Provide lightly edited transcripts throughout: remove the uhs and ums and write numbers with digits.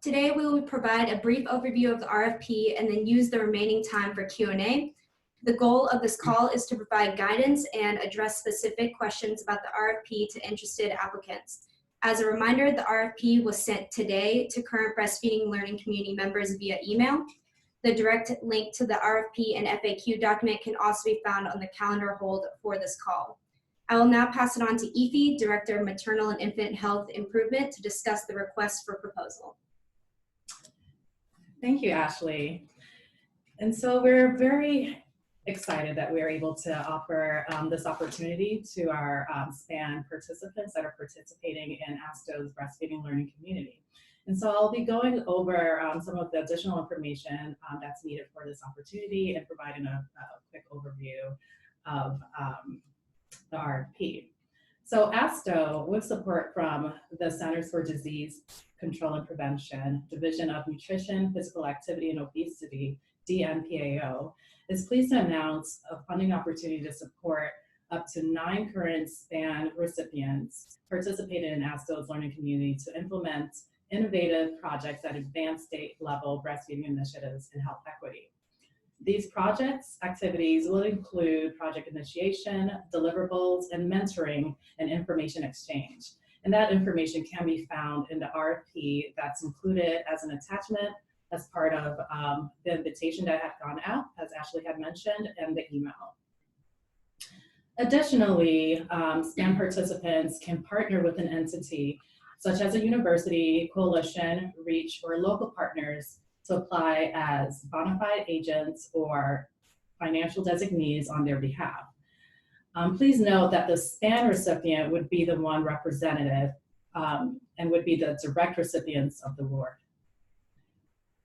Today, we will provide a brief overview of the RFP and then use the remaining time for Q&A. The goal of this call is to provide guidance and address specific questions about the RFP to interested applicants. As a reminder, the RFP was sent today to current breastfeeding learning community members via email. The direct link to the RFP and FAQ document can also be found on the calendar hold for this call. I will now pass it on to Ify, Director of Maternal and Infant Health Improvement, to discuss the request for proposal. Thank you, Ashley. And so we're very excited that we're able to offer this opportunity to our SPAN participants that are participating in ASTHO's breastfeeding learning community. And so I'll be going over some of the additional information that's needed for this opportunity and providing a quick overview of the RFP. So ASTHO, with support from the Centers for Disease Control and Prevention, Division of Nutrition, Physical Activity, and Obesity, DNPAO, is pleased to announce a funding opportunity to support up to 9 current SPAN recipients participating in ASTHO's learning community to implement innovative projects that advance state-level breastfeeding initiatives and health equity. These projects activities will include project initiation, deliverables, and mentoring and information exchange. And that information can be found in the RFP that's included as an attachment as part of the invitation that had gone out, as Ashley had mentioned, and the email. Additionally, SPAN participants can partner with an entity such as a university, coalition, REACH, or local partners to apply as bona fide agents or financial designees on their behalf. Please note that the SPAN recipient would be the one representative and would be the direct recipients of the award.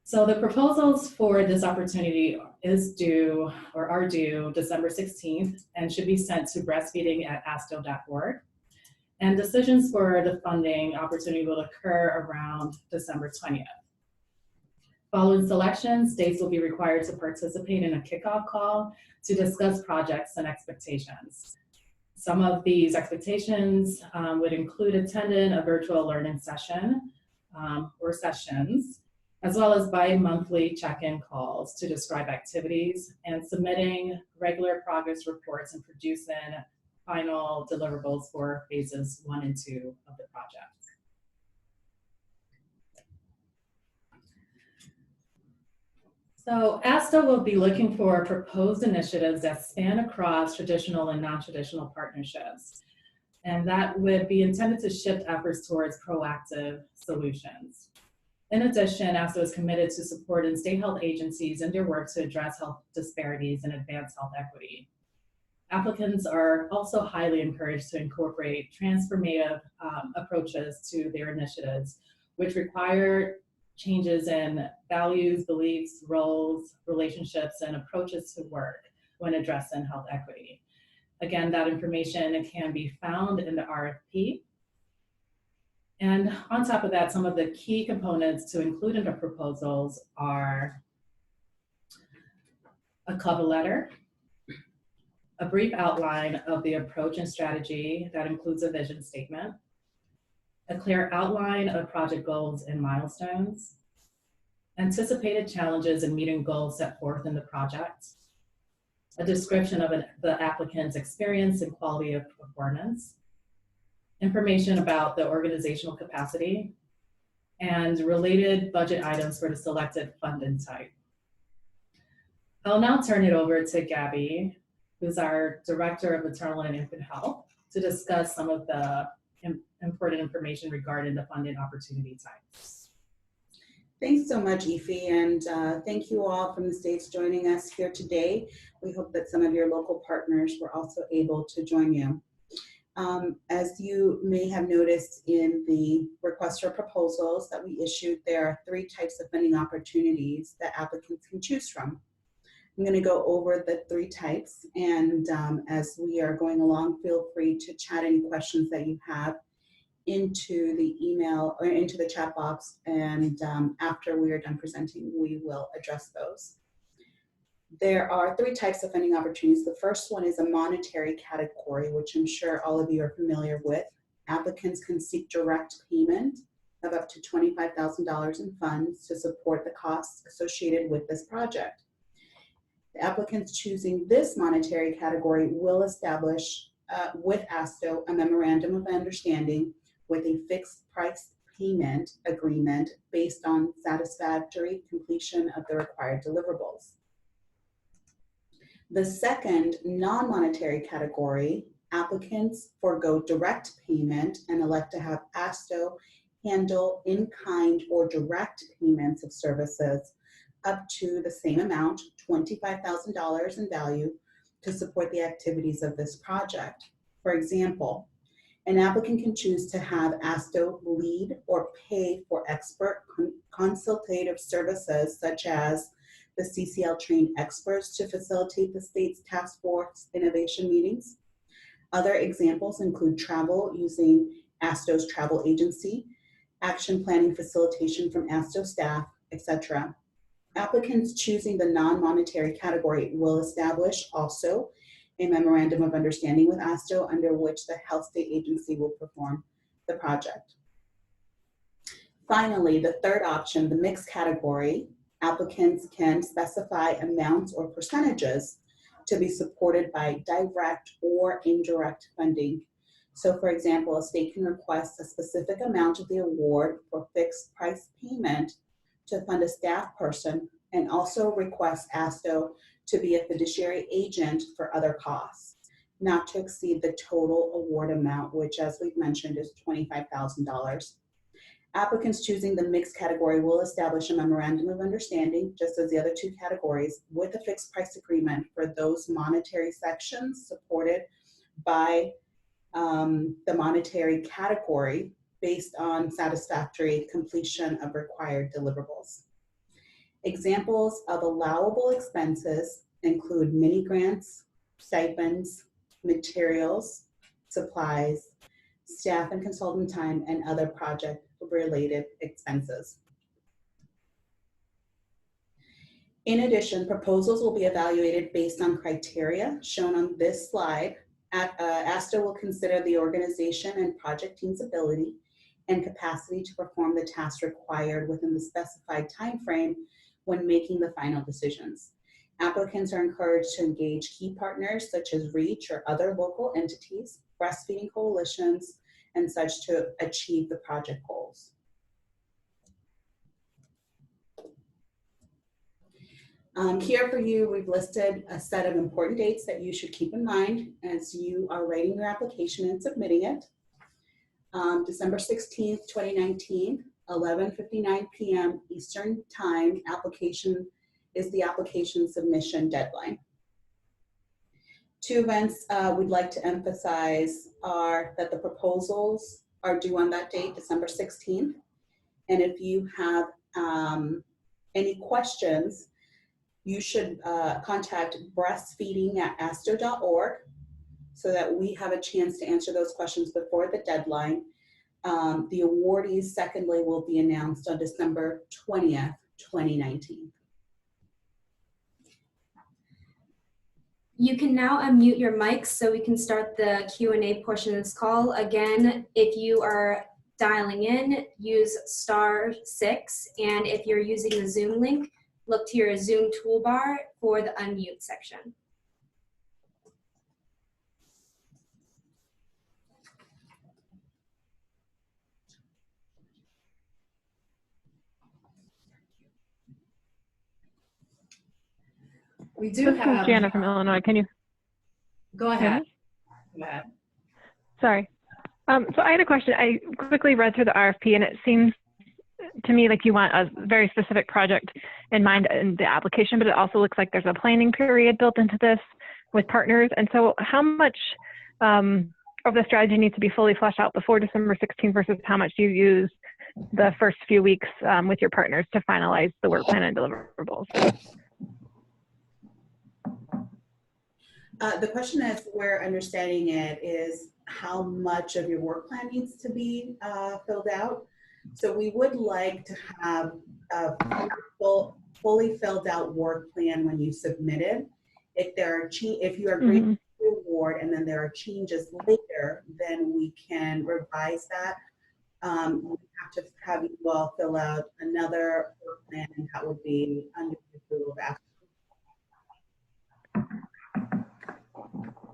So the proposals for this opportunity are due December 16th and should be sent to breastfeeding@astho.org. And decisions for the funding opportunity will occur around December 20th. Following selection, states will be required to participate in a kickoff call to discuss projects and expectations. Some of these expectations would include attending a virtual learning session or sessions, as well as bi-monthly check-in calls to describe activities and submitting regular progress reports and producing final deliverables for phases 1 and 2 of the project. So ASTHO will be looking for proposed initiatives that span across traditional and non-traditional partnerships. And that would be intended to shift efforts towards proactive solutions. In addition, ASTHO is committed to supporting state health agencies in their work to address health disparities and advance health equity. Applicants are also highly encouraged to incorporate transformative approaches to their initiatives, which require changes in values, beliefs, roles, relationships, and approaches to work when addressing health equity. Again, that information can be found in the RFP. And on top of that, some of the key components to include in the proposals are a cover letter, a brief outline of the approach and strategy that includes a vision statement, a clear outline of project goals and milestones, anticipated challenges in meeting goals set forth in the project, a description of the applicant's experience and quality of performance, information about the organizational capacity, and related budget items for the selected funding type. I'll now turn it over to Gabby, who's our Director of Maternal and Infant Health, to discuss some of the important information regarding the funding opportunity types. Thanks so much, Ify, and thank you all from the States joining us here today. We hope that some of your local partners were also able to join you. As you may have noticed in the request for proposals that we issued, there are 3 types of funding opportunities that applicants can choose from. I'm going to go over the 3 types, and as we are going along, feel free to chat any questions that you have into the email or into the chat box, and after we are done presenting, we will address those. There are 3 types of funding opportunities. The first one is a monetary category, which I'm sure all of you are familiar with. Applicants can seek direct payment of up to $25,000 in funds to support the costs associated with this project. The applicants choosing this monetary category will establish with ASTHO a memorandum of understanding with a fixed price payment agreement based on satisfactory completion of the required deliverables. The second non-monetary category, applicants forego direct payment and elect to have ASTHO handle in-kind or direct payments of services up to the same amount, $25,000 in value, to support the activities of this project. For example, an applicant can choose to have ASTHO lead or pay for expert consultative services such as the CCL trained experts to facilitate the state's task force innovation meetings. Other examples include travel using ASTHO's travel agency, action planning facilitation from ASTHO staff, etc. Applicants choosing the non-monetary category will establish also a memorandum of understanding with ASTHO under which the health state agency will perform the project. Finally, the third option, the mixed category, applicants can specify amounts or percentages to be supported by direct or indirect funding. So for example, a state can request a specific amount of the award for fixed price payment to fund a staff person and also request ASTHO to be a fiduciary agent for other costs, not to exceed the total award amount, which as we've mentioned is $25,000. Applicants choosing the mixed category will establish a memorandum of understanding, just as the other two categories, with a fixed price agreement for those monetary sections supported by the monetary category based on satisfactory completion of required deliverables. Examples of allowable expenses include mini grants, stipends, materials, supplies, staff and consultant time, and other project-related expenses. In addition, proposals will be evaluated based on criteria shown on this slide. ASTHO will consider the organization and project team's ability and capacity to perform the tasks required within the specified time frame when making the final decisions. Applicants are encouraged to engage key partners such as REACH or other local entities, breastfeeding coalitions, and such to achieve the project goals. Here for you, we've listed a set of important dates that you should keep in mind as you are writing your application and submitting it. December 16th, 2019, 11:59 p.m. Eastern Time, is the application submission deadline. Two events we'd like to emphasize are that the proposals are due on that date, December 16th. And if you have any questions, you should contact breastfeeding@astho.org so that we have a chance to answer those questions before the deadline. The awardees, secondly, will be announced on December 20th, 2019. You can now unmute your mics so we can start the Q&A portion of this call. Again, if you are dialing in, use *6, and if you're using the Zoom link, look to your Zoom toolbar for the unmute section. We do This have. is Jana from Illinois. Can you? Go ahead. Go ahead. Sorry. So I had a question. I quickly read through the RFP, and it seems to me like you want a very specific project in mind in the application, but it also looks like there's a planning period built into this with partners. And so how much of the strategy needs to be fully fleshed out before December 16th versus how much do you use the first few weeks with your partners to finalize the work plan and deliverables? The question is, we're understanding it is how much of your work plan needs to be filled out. So we would like to have a fully filled out work plan when you submit it. If you are granted the award and then there are changes later, then we can revise that we have to have you all fill out another work plan, and that would be under the approval of ASTHO.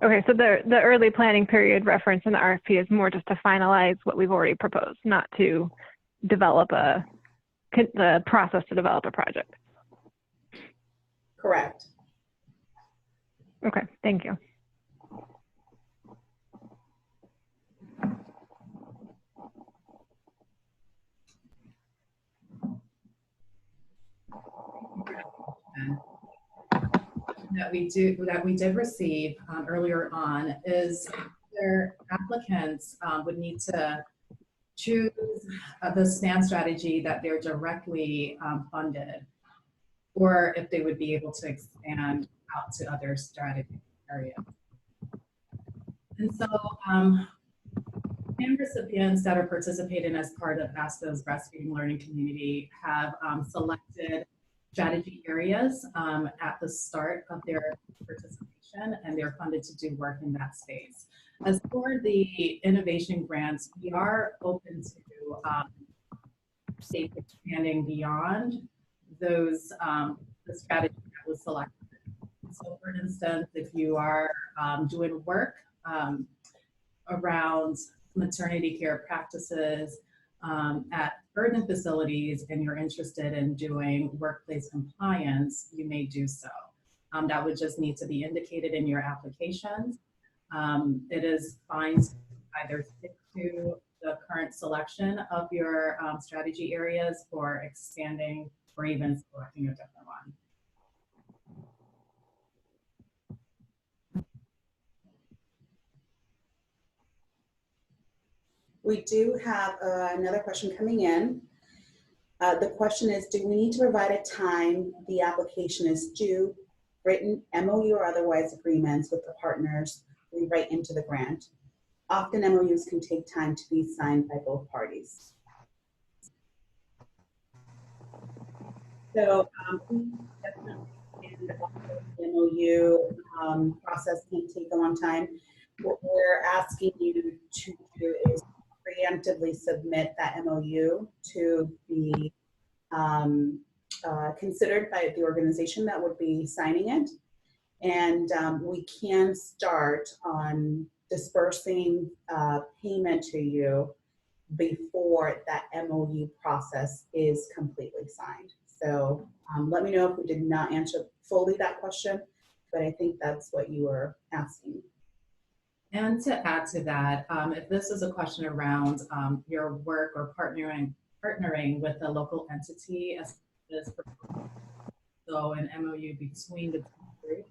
Okay, so the early planning period reference in the RFP is more just to finalize what we've already proposed, not to develop the process to develop a project. Correct. Okay, thank you. That we did receive earlier on is their applicants would need to choose the SPAN strategy that they're directly funded, or if they would be able to expand out to other strategy areas. And so SPAN recipients that are participating as part of ASTHO's breastfeeding learning community have selected strategy areas at the start of their participation, and they're funded to do work in that space. As for the innovation grants, we are open to states expanding beyond those the strategy that was selected. So for instance, if you are doing work around maternity care practices at urban facilities and you're interested in doing workplace compliance, you may do so. That would just need to be indicated in your applications. It is fine to either stick to the current selection of your strategy areas or expanding or even selecting a different one. We do have another question coming in. The question is, do we need to provide a time the application is due, written MOU or otherwise agreements with the partners we write into the grant? Often MOUs can take time to be signed by both parties. So we definitely understand the MOU process can take a long time. What we're asking you to do is preemptively submit that MOU to be considered by the organization that would be signing it. And we can start on dispersing payment to you before that MOU process is completely signed. So let me know if we did not answer fully that question, but I think that's what you were asking. And to add to that, if this is a question around your work or partnering with a local entity as so an MOU between the two groups,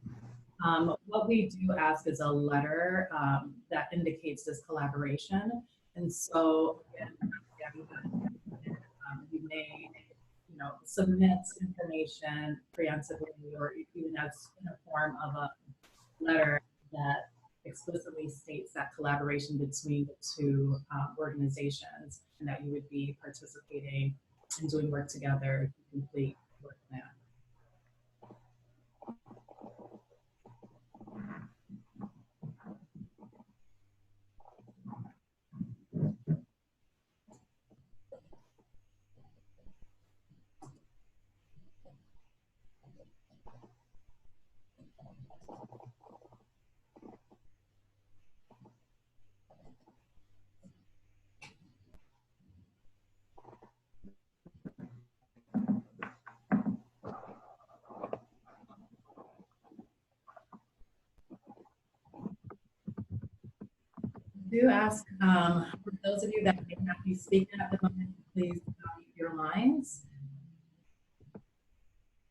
what we do ask is a letter that indicates this collaboration. And so you may, submit information preemptively or even as in a form of a letter that explicitly states that collaboration between the two organizations and that you would be participating and doing work together to complete work plan. Do ask, for those of you that may not be speaking at the moment, please mute your lines,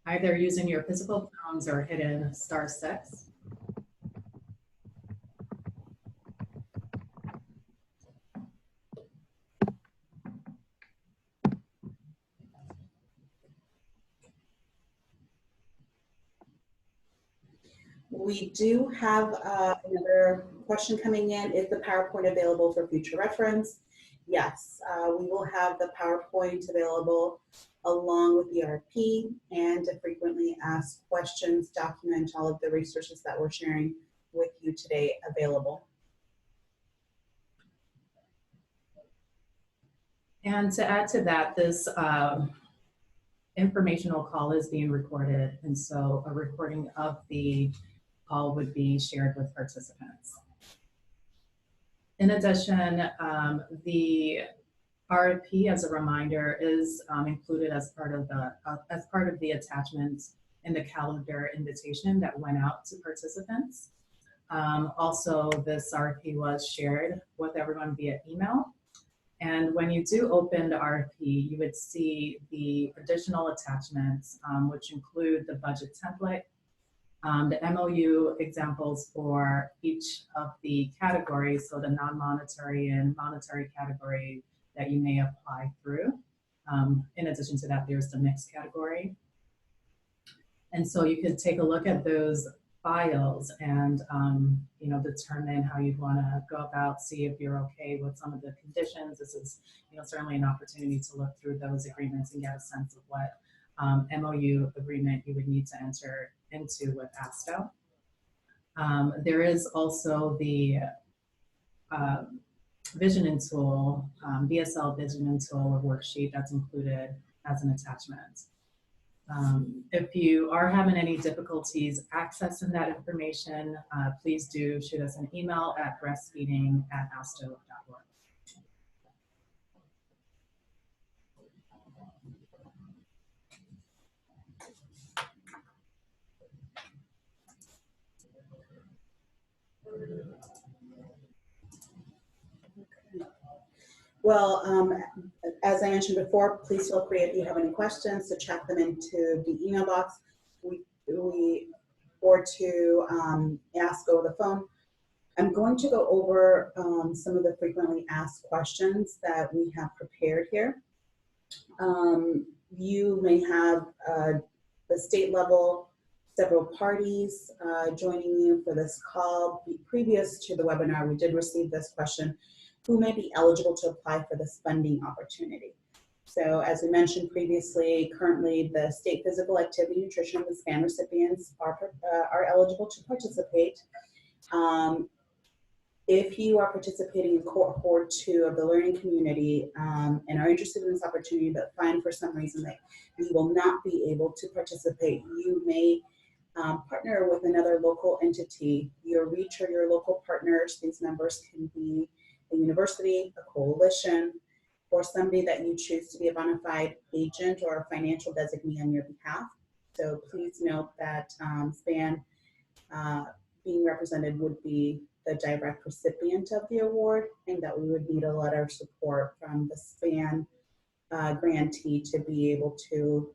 either using your physical phones or hitting *6. We do have another question coming in. Is the PowerPoint available for future reference? Yes, we will have the PowerPoint available along with the RFP and to frequently asked questions, document all of the resources that we're sharing with you today available. And to add to that, this informational call is being recorded, and so a recording of the call would be shared with participants. In addition, the RFP, as a reminder, is included as part of the attachments in the calendar invitation that went out to participants. Also, this RFP was shared with everyone via email. And when you do open the RFP, you would see the additional attachments, which include the budget template, the MOU examples for each of the categories, so the non-monetary and monetary category that you may apply through. In addition to that, there's the mixed category. And so you could take a look at those files and determine how you'd want to go about, see if you're okay with some of the conditions. This is certainly an opportunity to look through those agreements and get a sense of what MOU agreement you would need to enter into with ASTHO. There is also the Vision and Tool, BSL Vision and Tool worksheet that's included as an attachment. If you are having any difficulties accessing that information, please do shoot us an email at breastfeeding@astho.org. Well, as I mentioned before, please feel free if you have any questions to check them into the email box or to ask over the phone. I'm going to go over some of the frequently asked questions that we have prepared here. You may have the state level, several parties joining you for this call. Previous to the webinar, we did receive this question: who may be eligible to apply for this funding opportunity? So as we mentioned previously, currently the state physical activity nutrition and SPAN recipients are eligible to participate. If you are participating in cohort 2 of the learning community and are interested in this opportunity but find for some reason that you will not be able to participate, you may partner with another local entity, your REACH or your local partners. These members can be a university, a coalition, or somebody that you choose to be a bona fide agent or a financial designee on your behalf. So please note that SPAN being represented would be the direct recipient of the award, and that we would need a letter of support from the SPAN grantee to be able to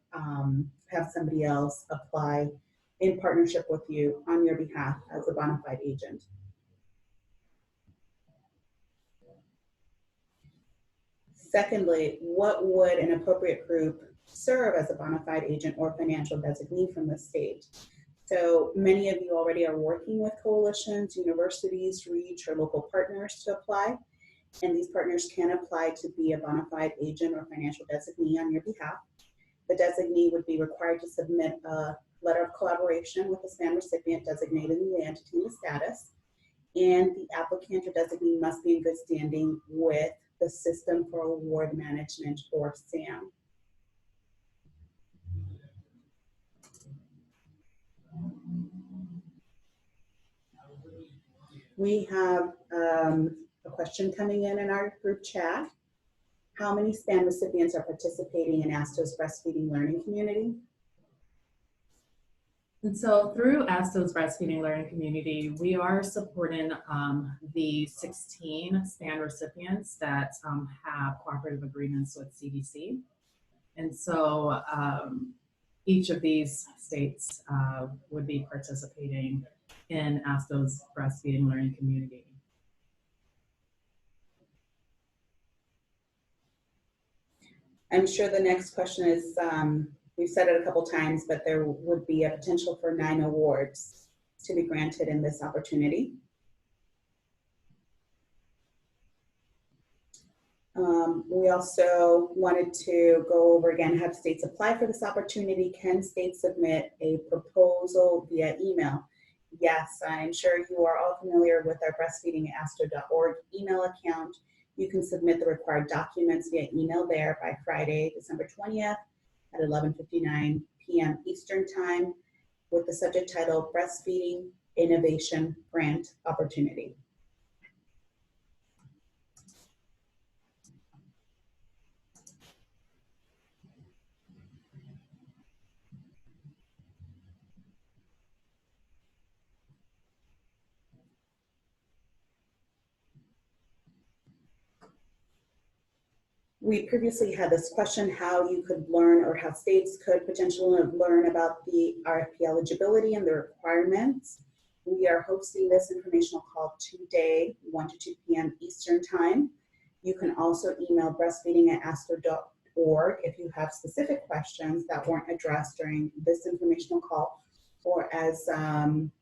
have somebody else apply in partnership with you on your behalf as a bona fide agent. Secondly, what would an appropriate group serve as a bona fide agent or financial designee from the state? So many of you already are working with coalitions, universities, REACH, or local partners to apply, and these partners can apply to be a bona fide agent or financial designee on your behalf. The designee would be required to submit a letter of collaboration with the SPAN recipient designating the entity and the status, and the applicant or designee must be in good standing with the System for Award Management, or SAM. We have a question coming in our group chat. How many SPAN recipients are participating in ASTHO's breastfeeding learning community? And so through ASTHO's Breastfeeding Learning Community, we are supporting the 16 SPAN recipients that have cooperative agreements with CDC. And so each of these states would be participating in ASTHO's Breastfeeding Learning Community. I'm sure the next question is, we've said it a couple times, but there would be a potential for 9 awards to be granted in this opportunity. We also wanted to go over again, have states apply for this opportunity. Can states submit a proposal via email? Yes, I'm sure you are all familiar with our breastfeeding@astho.org email account. You can submit the required documents via email there by Friday, December 20th at 11:59 p.m. Eastern Time with the subject title Breastfeeding Innovation Grant Opportunity. We previously had this question, how you could learn or how states could potentially learn about the RFP eligibility and the requirements. We are hosting this informational call today, 1 to 2 p.m. Eastern Time. You can also email breastfeeding@astho.org if you have specific questions that weren't addressed during this informational call, or as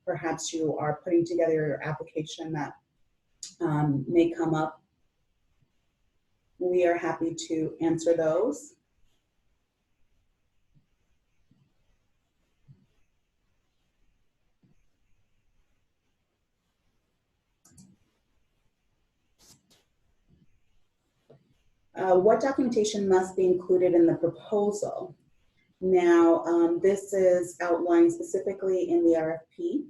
perhaps you are putting together your application that may come up. We are happy to answer those. What documentation must be included in the proposal? Now, this is outlined specifically in the RFP,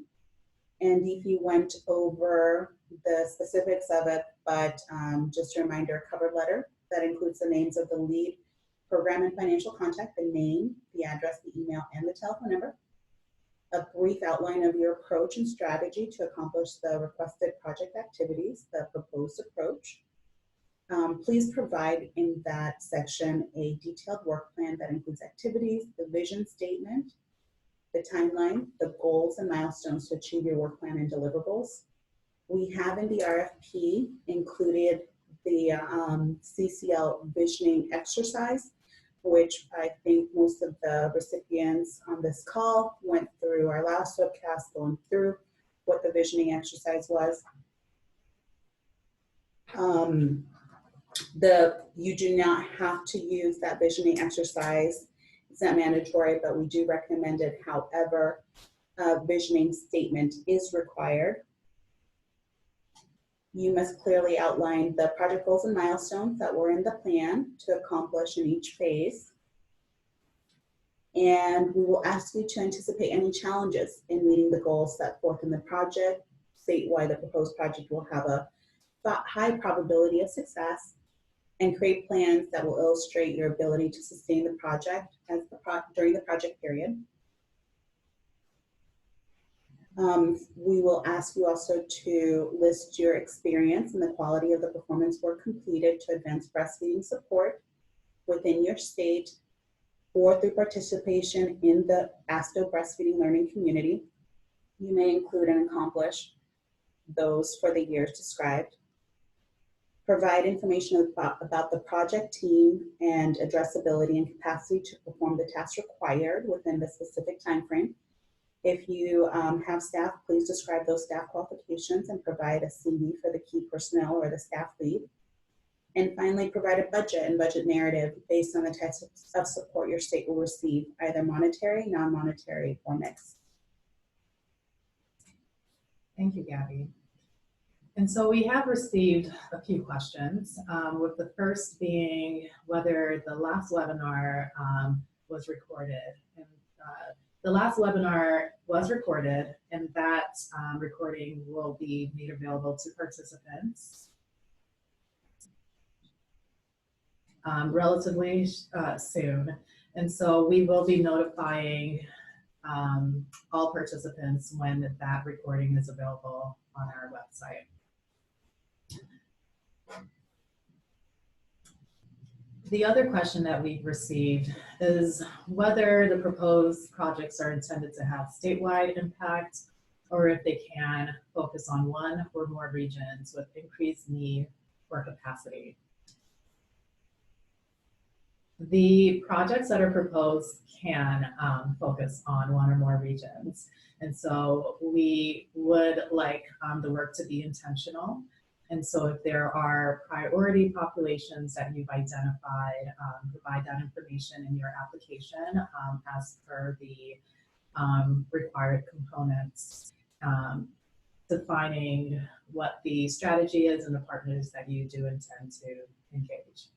and DP went over the specifics of it, but just a reminder, cover letter that includes the names of the lead program and financial contact, the name, the address, the email, and the telephone number. A brief outline of your approach and strategy to accomplish the requested project activities, the proposed approach. Please provide in that section a detailed work plan that includes activities, the vision statement, the timeline, the goals and milestones to achieve your work plan and deliverables. We have in the RFP included the CCL visioning exercise, which I think most of the recipients on this call went through our last webcast, going through what the visioning exercise was. You do not have to use that visioning exercise. It's not mandatory, but we do recommend it. However, a visioning statement is required. You must clearly outline the project goals and milestones that were in the plan to accomplish in each phase. And we will ask you to anticipate any challenges in meeting the goals set forth in the project, state why the proposed project will have a high probability of success, and create plans that will illustrate your ability to sustain the project during the project period. We will ask you also to list your experience and the quality of the performance work completed to advance breastfeeding support within your state or through participation in the ASTHO breastfeeding learning community. You may include and accomplish those for the years described. Provide information about the project team and addressability and capacity to perform the tasks required within the specific time frame. If you have staff, please describe those staff qualifications and provide a CV for the key personnel or the staff lead. And finally, provide a budget and budget narrative based on the types of support your state will receive, either monetary, non-monetary, or mixed. Thank you, Gabby. And so we have received a few questions, with the first being whether the last webinar was recorded. And the last webinar was recorded, and that recording will be made available to participants relatively soon. And so we will be notifying all participants when that recording is available on our website. The other question that we've received is whether the proposed projects are intended to have statewide impact, or if they can focus on one or more regions with increased need or capacity. The projects that are proposed can focus on one or more regions. And so we would like the work to be intentional. And so if there are priority populations that you've identified, provide that information in your application as per the required components. defining what the strategy is and the partners that you do intend to engage.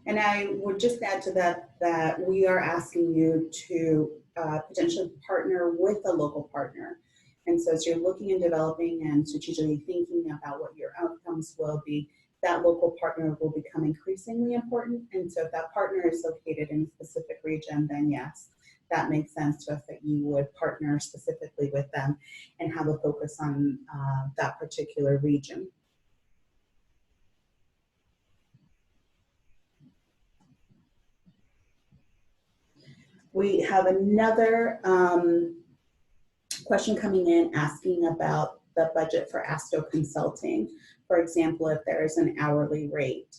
And I would just add to that that we are asking you to potentially partner with a local partner. And so as you're looking and developing and strategically thinking about what your outcomes will be, that local partner will become increasingly important. And so if that partner is located in a specific region, then yes, that makes sense to us that you would partner specifically with them and have a focus on that particular region. We have another question coming in asking about the budget for ASTHO consulting. For example, if there is an hourly rate.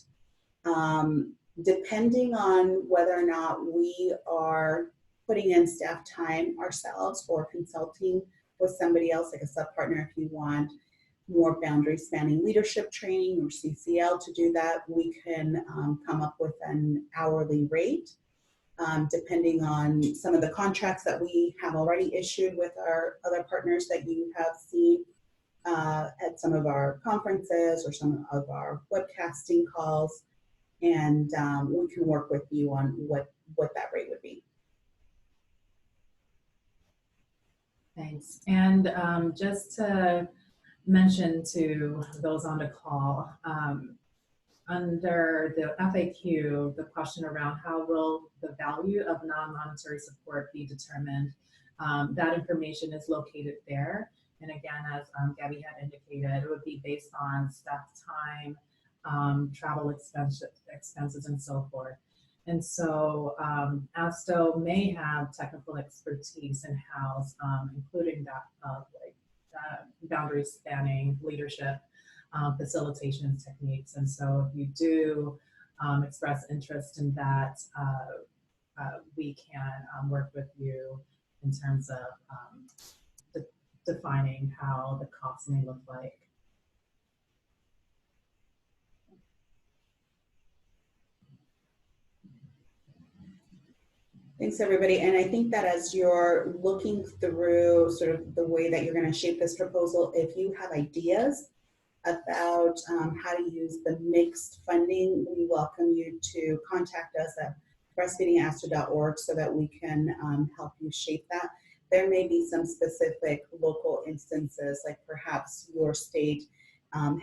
Depending on whether or not we are putting in staff time ourselves or consulting with somebody else, like a sub-partner, if you want more boundary spanning leadership training or CCL to do that, we can come up with an hourly rate. Depending on some of the contracts that we have already issued with our other partners that you have seen at some of our conferences or some of our webcasting calls, and we can work with you on what that rate would be. Thanks. And just to mention to those on the call, under the FAQ, the question around how will the value of non-monetary support be determined, that information is located there. And again, as Gabby had indicated, it would be based on staff time, travel expenses, and so forth. And so ASTHO may have technical expertise in-house, including that boundary spanning leadership, facilitation techniques. And so if you do express interest in that, we can work with you in terms of defining how the costs may look like. Thanks, everybody. And I think that as you're looking through sort of the way that you're going to shape this proposal, if you have ideas about how to use the mixed funding, we welcome you to contact us at breastfeedingastho.org so that we can help you shape that. There may be some specific local instances, like perhaps your state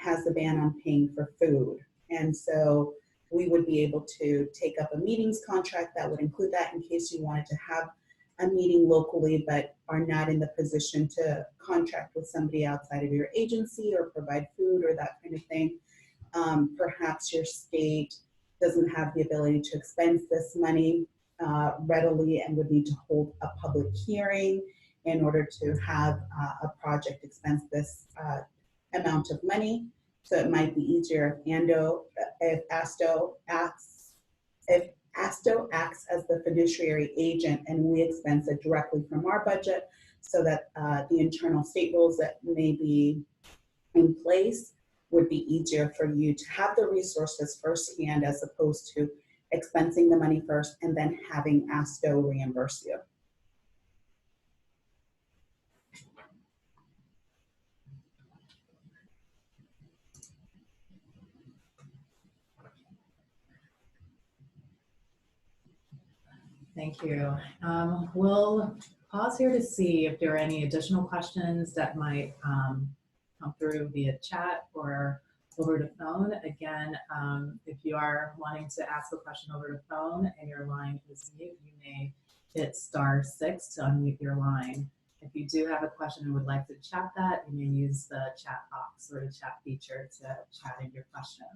has the ban on paying for food. And so we would be able to take up a meetings contract that would include that in case you wanted to have a meeting locally but are not in the position to contract with somebody outside of your agency or provide food or that kind of thing. Perhaps your state doesn't have the ability to expense this money readily and would need to hold a public hearing in order to have a project expense this amount of money. So it might be easier if ASTHO acts as the fiduciary agent and we expense it directly from our budget, so that the internal state rules that may be in place would be easier for you to have the resources firsthand, as opposed to expensing the money first and then having ASTHO reimburse you. Thank you. We'll pause here to see if there are any additional questions that might come through via chat or over the phone. Again, if you are wanting to ask a question over the phone and your line is mute, you may hit *6 to unmute your line. If you do have a question and would like to chat that, you may use the chat box or the chat feature to chat in your questions.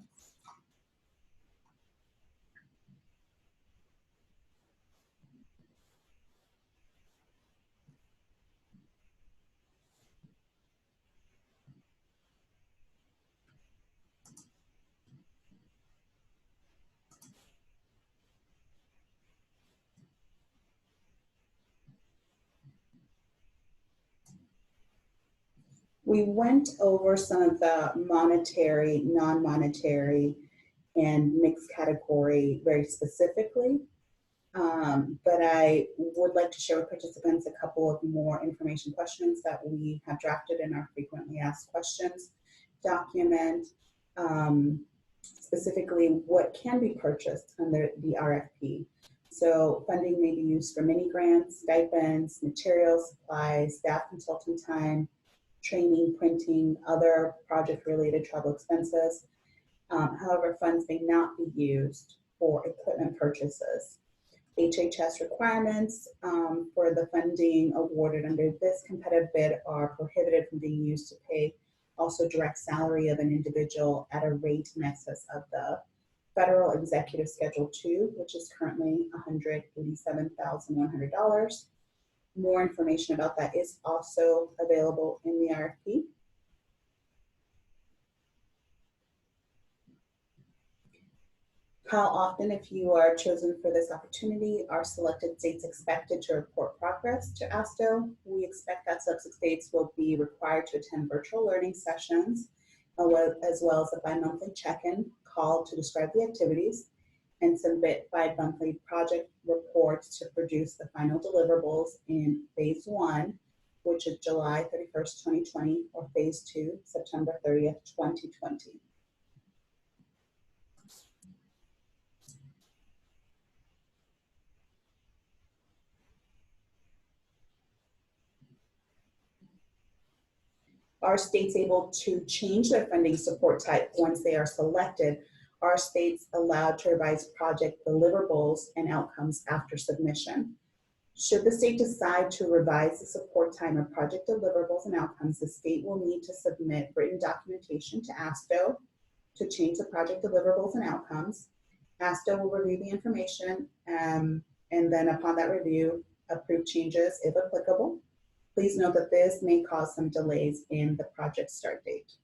We went over some of the monetary, non-monetary, and mixed category very specifically. But I would like to share with participants a couple of more information questions that we have drafted in our frequently asked questions document. Specifically, what can be purchased under the RFP. So funding may be used for mini grants, stipends, materials, supplies, staff consulting time, training, printing, other project-related travel expenses. However, funds may not be used for equipment purchases. HHS requirements for the funding awarded under this competitive bid are prohibited from being used to pay also direct salary of an individual at a rate in excess of the Federal Executive Schedule 2, which is currently $187,100. More information about that is also available in the RFP. How often, if you are chosen for this opportunity, are selected states expected to report progress to ASTHO? We expect that subject states will be required to attend virtual learning sessions, as well as a bi-monthly check-in call to describe the activities, and submit bi-monthly project reports to produce the final deliverables in Phase 1, which is July 31st, 2020, or Phase 2, September 30th, 2020. Are states able to change their funding support type once they are selected? Are states allowed to revise project deliverables and outcomes after submission? Should the state decide to revise the support time of project deliverables and outcomes, the state will need to submit written documentation to ASTHO to change the project deliverables and outcomes. ASTHO will review the information and then upon that review, approve changes if applicable. Please note that this may cause some delays in the project start date.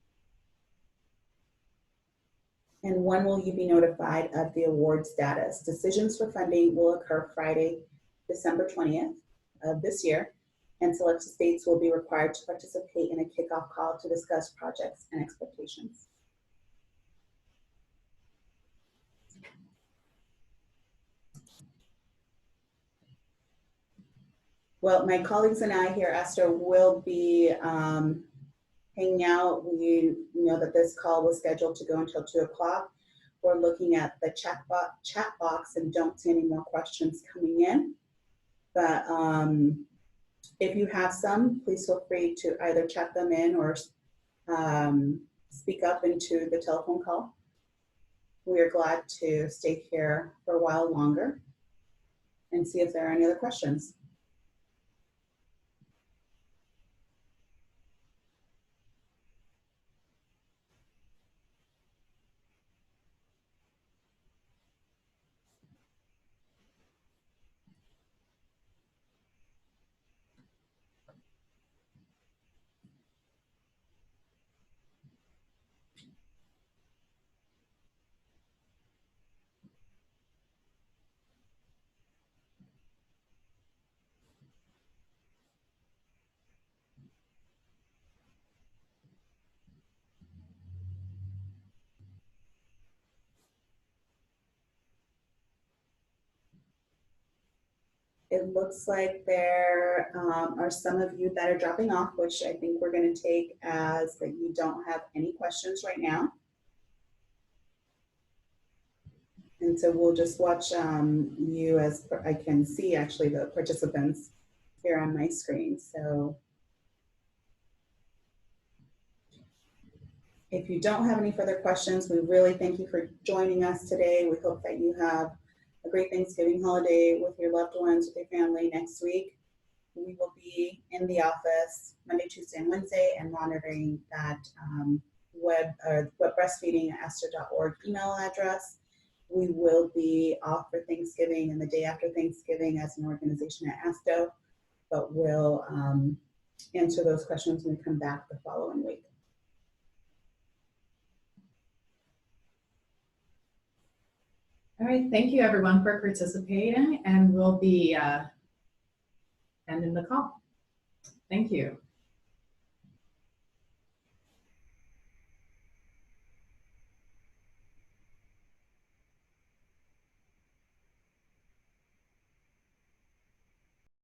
And when will you be notified of the award status? Decisions for funding will occur Friday, December 20th of this year, and select states will be required to participate in a kickoff call to discuss projects and expectations. Well, my colleagues and I here at ASTHO will be hanging out. We know that this call was scheduled to go until 2 o'clock. We're looking at the chat box and don't see any more questions coming in. But if you have some, please feel free to either chat them in or speak up into the telephone call. We are glad to stay here for a while longer and see if there are any other questions. It looks like there are some of you that are dropping off, which I think we're going to take as that you don't have any questions right now. And so we'll just watch you as I can see actually the participants here on my screen. So if you don't have any further questions, we really thank you for joining us today. We hope that you have a great Thanksgiving holiday with your loved ones, with your family next week. We will be in the office Monday, Tuesday, and Wednesday and monitoring that web breastfeeding at ASTHO.org email address. We will be off for Thanksgiving and the day after Thanksgiving as an organization at ASTHO, but we'll answer those questions when we come back the following week. All right, thank you everyone for participating, and we'll be ending the call. Thank you.